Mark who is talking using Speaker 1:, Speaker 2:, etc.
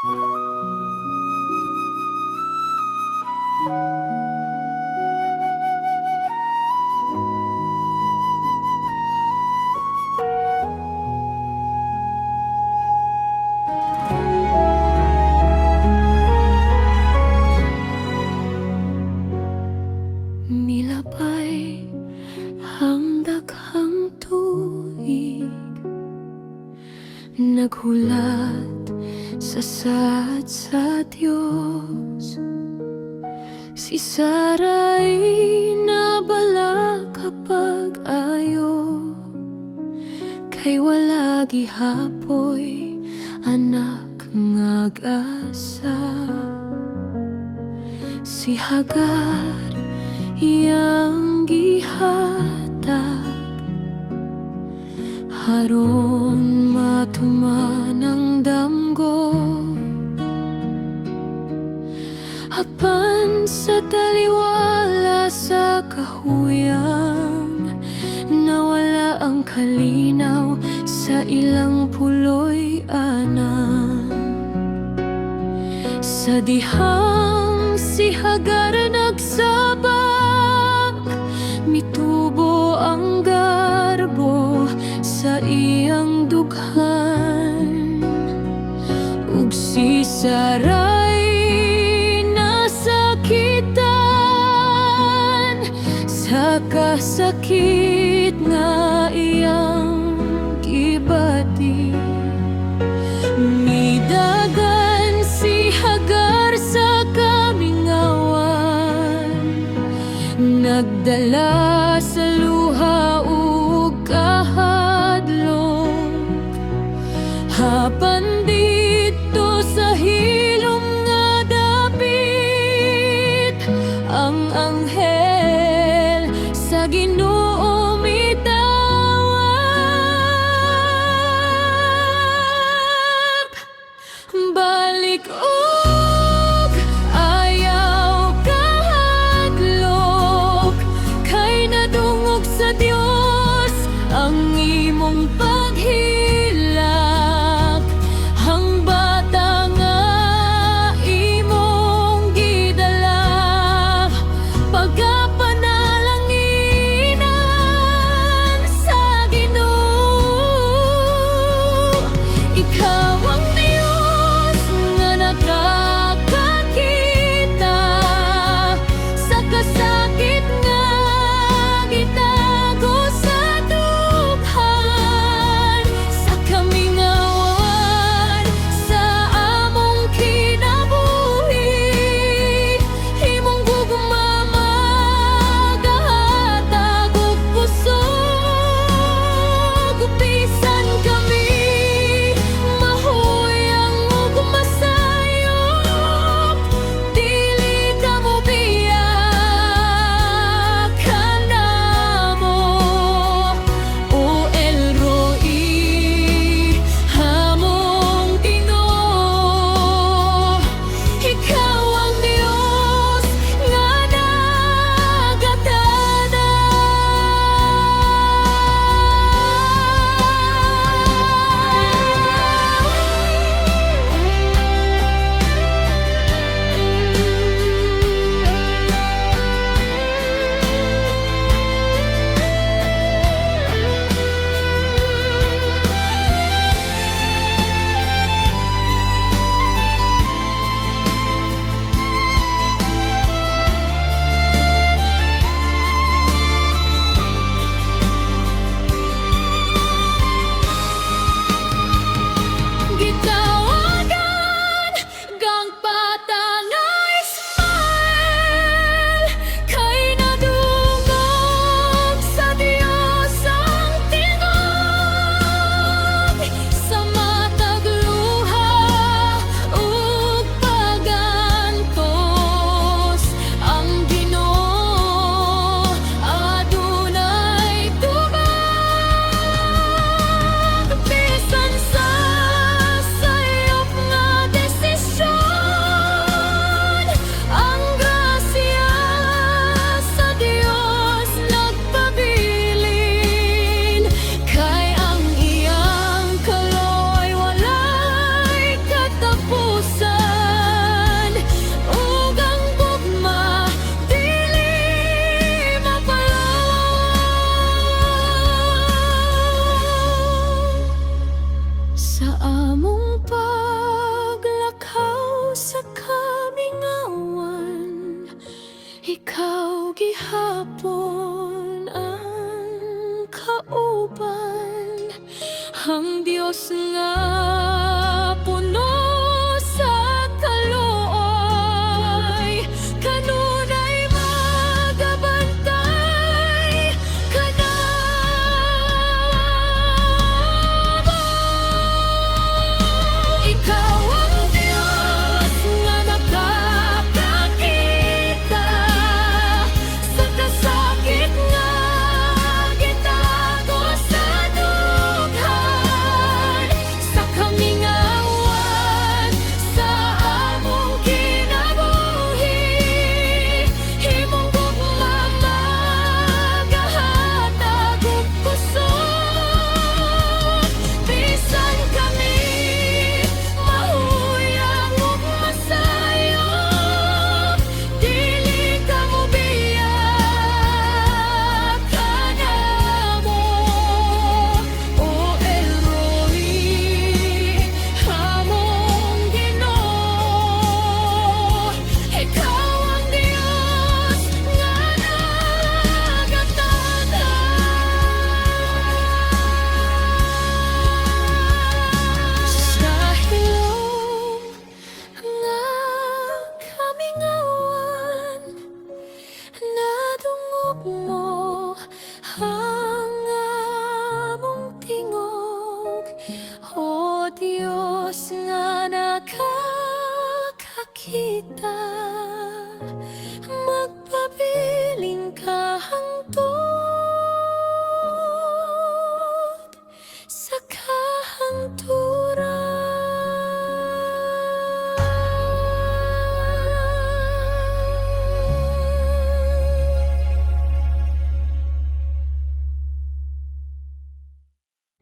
Speaker 1: Nilabay ang daghang tuig, naghulat sa saad sa Diyos. Si Sara'y nabala kapag ayo, kay wala gihapoy anak ngag-asa. Si Hagar iyang gihatag, haron matuman ang damgo. Apan sa taliwala sa kahuyang, nawala ang kalinaw sa ilang puloy anan. Sa dihang si Hagar nagsabak, mitubo ang garbo sa iyang dughan. Ug si Saray nasakitan sa kasakit nga iyang gibati. Midagan si Hagar sa kamingawan, nagdala sa luha ug kahadlok. Hapan dito sa hilom nga dapit, ang anghel sa Ginoo mitawag. Balik og ayaw kahadlok, kay hapon ang kauban, ang Diyos nga puno sa kalooy, kanunay magabantay kanamo. Ikaw ang Diyos nga nakakakita sa kasakit nga gitago sa dughan, sa kamingawan sa among kinabuhi. Imong gugma magahatag og kusog, bisan kami mahuyang ug masayop, dili ka mobiyak kanamo. O El Roi, among Ginoo, ikaw ang Diyos nga nagataghan. Sa hilong nga kamingawan, nadungog mo ang among tingog. O Diyos nga nakakakita